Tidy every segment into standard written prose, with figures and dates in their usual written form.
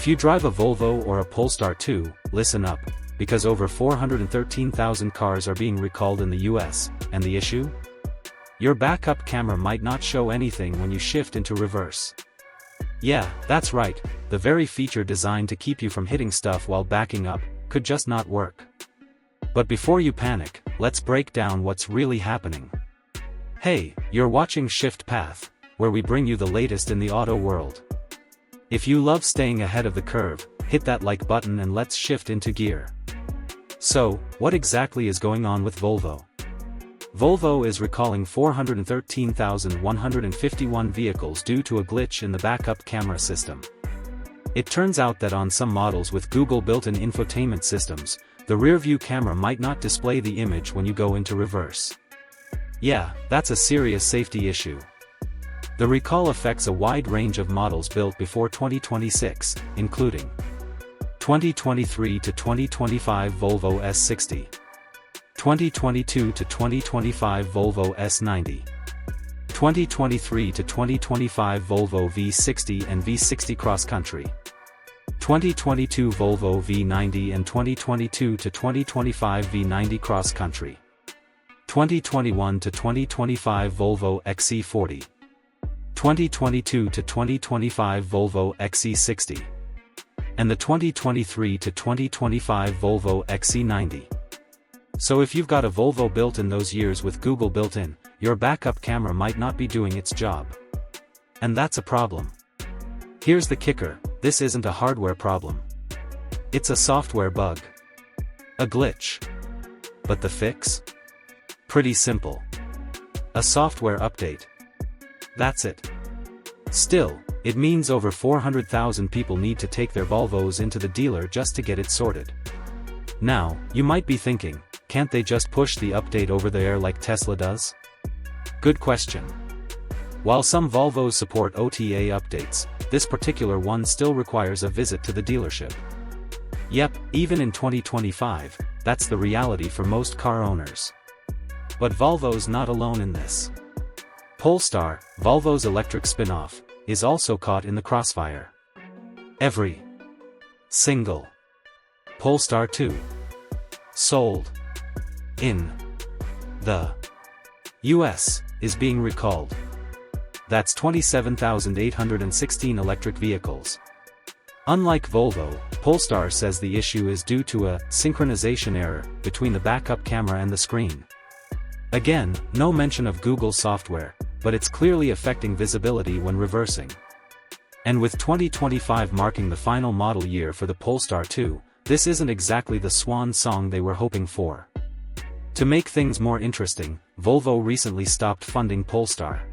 If you drive a Volvo or a Polestar 2, listen up, because over 413,000 cars are being recalled in the US, and the issue? Your backup camera might not show anything when you shift into reverse. Yeah, that's right, the very feature designed to keep you from hitting stuff while backing up, could just not work. But before you panic, let's break down what's really happening. Hey, you're watching Shift Path, where we bring you the latest in the auto world. If you love staying ahead of the curve, hit that like button and let's shift into gear. So, what exactly is going on with Volvo? Volvo is recalling 413,151 vehicles due to a glitch in the backup camera system. It turns out that on some models with Google built-in infotainment systems, the rear-view camera might not display the image when you go into reverse. Yeah, that's a serious safety issue. The recall affects a wide range of models built before 2026, including 2023 to 2025 Volvo S60, 2022 to 2025 Volvo S90, 2023 to 2025 Volvo V60 and V60 Cross Country, 2022 Volvo V90 and 2022 to 2025 V90 Cross Country, 2021 to 2025 Volvo XC40, 2022 to 2025 Volvo XC60, and the 2023 to 2025 Volvo XC90. So if you've got a Volvo built in those years with Google built in, your backup camera might not be doing its job. And that's a problem. Here's the kicker, this isn't a hardware problem. It's a software bug. A glitch. But the fix? Pretty simple. A software update. That's it. Still, it means over 400,000 people need to take their Volvos into the dealer just to get it sorted. Now, you might be thinking, can't they just push the update over the air like Tesla does? Good question. While some Volvos support OTA updates, this particular one still requires a visit to the dealership. Yep, even in 2025, that's the reality for most car owners. But Volvo's not alone in this. Polestar, Volvo's electric spin-off, is also caught in the crossfire. Every single Polestar 2 sold in the US is being recalled. That's 27,816 electric vehicles. Unlike Volvo, Polestar says the issue is due to a synchronization error between the backup camera and the screen. Again, no mention of Google software, but it's clearly affecting visibility when reversing. And with 2025 marking the final model year for the Polestar 2, this isn't exactly the swan song they were hoping for. To make things more interesting, Volvo recently stopped funding Polestar.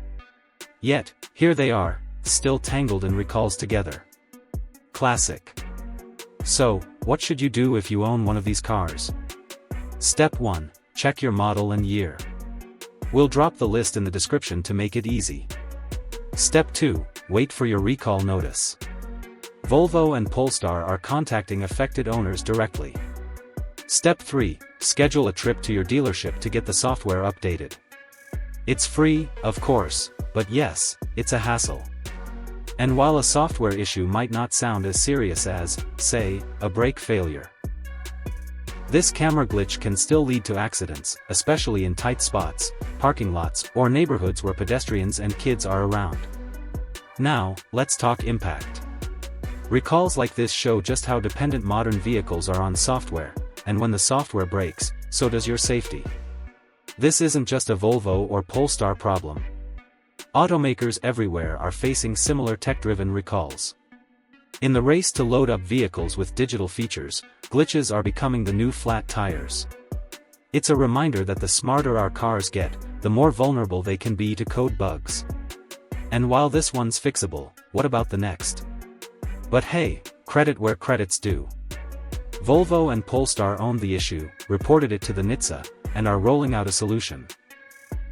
Yet, here they are, still tangled in recalls together. Classic. So, what should you do if you own one of these cars? Step 1, check your model and year. We'll drop the list in the description to make it easy. Step 2, wait for your recall notice. Volvo and Polestar are contacting affected owners directly. Step 3, schedule a trip to your dealership to get the software updated. It's free, of course, but yes, it's a hassle. And while a software issue might not sound as serious as, say, a brake failure, this camera glitch can still lead to accidents, especially in tight spots, parking lots, or neighborhoods where pedestrians and kids are around. Now, let's talk impact. Recalls like this show just how dependent modern vehicles are on software, and when the software breaks, so does your safety. This isn't just a Volvo or Polestar problem. Automakers everywhere are facing similar tech-driven recalls. In the race to load up vehicles with digital features, glitches are becoming the new flat tires. It's a reminder that the smarter our cars get, the more vulnerable they can be to code bugs. And while this one's fixable, what about the next? But hey, credit where credit's due. Volvo and Polestar owned the issue, reported it to the NHTSA, and are rolling out a solution.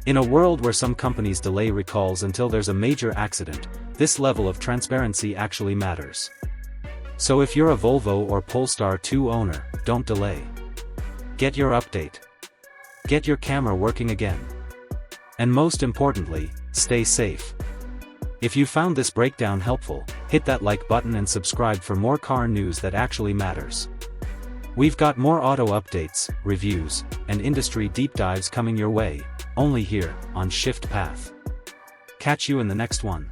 In a world where some companies delay recalls until there's a major accident, this level of transparency actually matters. So if you're a Volvo or Polestar 2 owner, don't delay. Get your update. Get your camera working again. And most importantly, stay safe. If you found this breakdown helpful, Hit that like button and subscribe for more car news that actually matters. We've got more auto updates, reviews, and industry deep dives coming your way, only here, on Shift Path. Catch you in the next one.